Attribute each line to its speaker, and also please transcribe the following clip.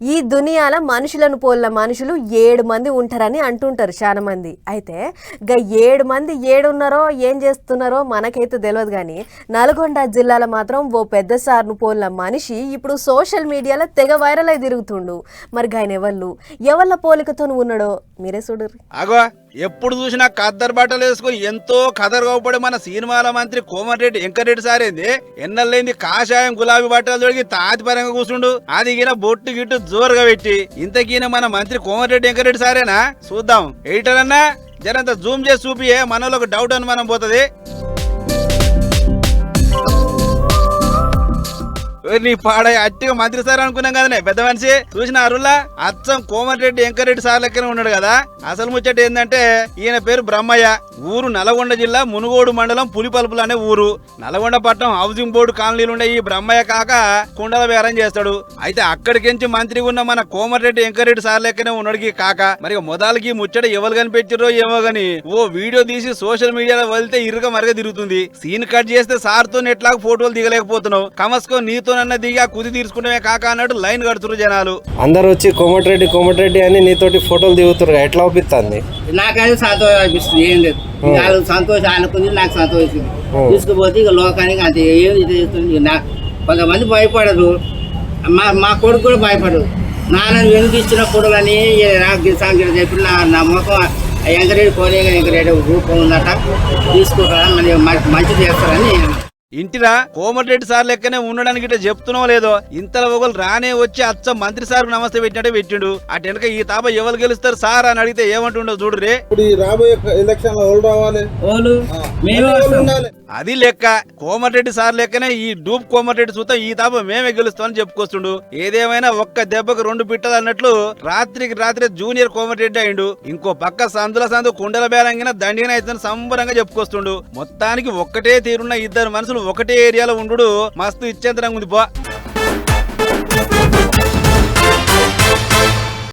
Speaker 1: ఈ దునియాల మనుషులను పోలిన మనుషులు 7 మంది ఉంటారని అంటుంటారు చాలా మంది. అయితే గా 7 మంది ఏడున్నారో ఏం చేస్తున్నారో మనకైతే తెలియదు. కానీ నల్గొండ జిల్లాలో మాత్రం ఓ పెద్ద సార్ను పోలిన మనిషి ఇప్పుడు సోషల్ మీడియాలో తెగ వైరల్ అయి తిరుగుతుండు. మరి గాయన ఎవళ్ళ పోలికతో ఉన్నాడో మీరే చూడరు.
Speaker 2: అగో ఎప్పుడు చూసినా కద్దరు బట్టలు వేసుకుని ఎంతో కదరుగోపడి మన సినిమాల మంత్రి కోమటిరెడ్డి వెంకటరెడ్డి సారేంది ఎన్నెళ్ళైంది కాషాయం గులాబీ బట్టలు తొడిగి తాతిపరంగా కూర్చుండు. అది గిన బొట్టు గిట్టు జోరుగా పెట్టి ఇంతకీన మన మంత్రి కోమటిరెడ్డి వెంకటరెడ్డి సారేనా చూద్దాం. ఎయిటరన్నా జరంత జూమ్ చేసి చూపియే మనలోకి డౌట్ అనుమానం పోతుంది. నీ పాడే అట్టిగా మంత్రి సార్ అనుకున్నాం కదనే పెద్ద మనిషి చూసిన అరులా అచ్చం కోమటిరెడ్డి వెంకరెడ్డి సార్ లెక్కనే ఉన్నాడు కదా. అసలు ముచ్చట ఏంటంటే ఈయన పేరు బ్రహ్మయ్య. ఊరు నల్గొండ జిల్లా మునుగోడు మండలం పులిపలుపులు అనే ఊరు. నల్గొండ పట్టణం హౌసింగ్ బోర్డు కాలనీలు ఉండే ఈ బ్రహ్మయ్య కాక కుండల బేరం చేస్తాడు. అయితే అక్కడికించి మంత్రి ఉన్న మన కోమటిరెడ్డి వెంకరెడ్డి సార్ లెక్కనే ఉన్నాడు కాక. మరి మొదలకి ముచ్చట ఎవరు కనిపెట్టిరో ఏమో గాని ఓ వీడియో తీసి సోషల్ మీడియాలో వెళ్తే ఇరుగా మరగా తిరుగుతుంది. సీన్ కట్ చేస్తే సార్ తో ఎట్లా ఫోటోలు దిగలేకపోతున్నావు, కమస్కో నీతో దిగా కుది తీర్చుకుంటే కాక అన్నట్టు లైన్ కడుతున్నారు జనాలు.
Speaker 3: అందరు వచ్చి కోమటిరెడ్డి అని నీతోటి ఫోటోలు దిగుతారు, ఎట్లా ఒప్పిస్తుంది?
Speaker 4: నాకైతే సంతోషం అనిపిస్తుంది. ఏం లేదు, వాళ్ళు సంతోషం అనుకుంది, నాకు సంతోషం తీసుకుపోతే ఇక లోకానికి అంతే ఏమి చేస్తుంది. నాకు కొంతమంది భయపడరు, మా కొడుకు కూడా భయపడరు. నాన్న వెనుక ఇచ్చిన ఫోటోలని నాకు సంఖ్య చెప్పి నా ముఖం వెంకరెడ్డి కోనేగా వెంకరెడ్డి రూపం ఉందట, తీసుకుంటారా మంచి చేస్తారని.
Speaker 2: ఇంటిరా కోమటిరెడ్డి సార్ లెక్కనే ఉండడానికి ఇట్లా చెప్తున్నావు లేదో ఇంతలో ఒకరు రానే వచ్చి అచ్చ మంత్రి సార్ నమస్తే పెట్టినట్టే పెట్టిండు. అటు వెనక ఈ తాప ఎవరు గెలుస్తారు సార్ అని అడిగితే ఏమంటుండో చూడురే.
Speaker 5: రాబోయే ఎలక్షన్ లో రావాలి,
Speaker 2: అది లెక్క. కోమటిరెడ్డి సార్ లెక్కనే ఈ డూప్ కోమటిరెడ్డి చూద్దాం ఈ తాప మేమే గెలుస్తామని చెప్పుకొస్తుండు. ఏదేమైనా ఒక్క దెబ్బకు 2 పిట్టలు అన్నట్లు రాత్రికి రాత్రి జూనియర్ కోమటిరెడ్డి అయిండు. ఇంకో పక్క సందు కుండల బేరంగిన దండిగా అయితే సంబరంగా చెప్పుకొస్తుండు. మొత్తానికి ఒక్కటే తీరున్న ఇద్దరు మనుషులు ఒకటే ఏరియాలో ఉండు మస్తు ఇచ్చేంతరంగా ఉంది బా.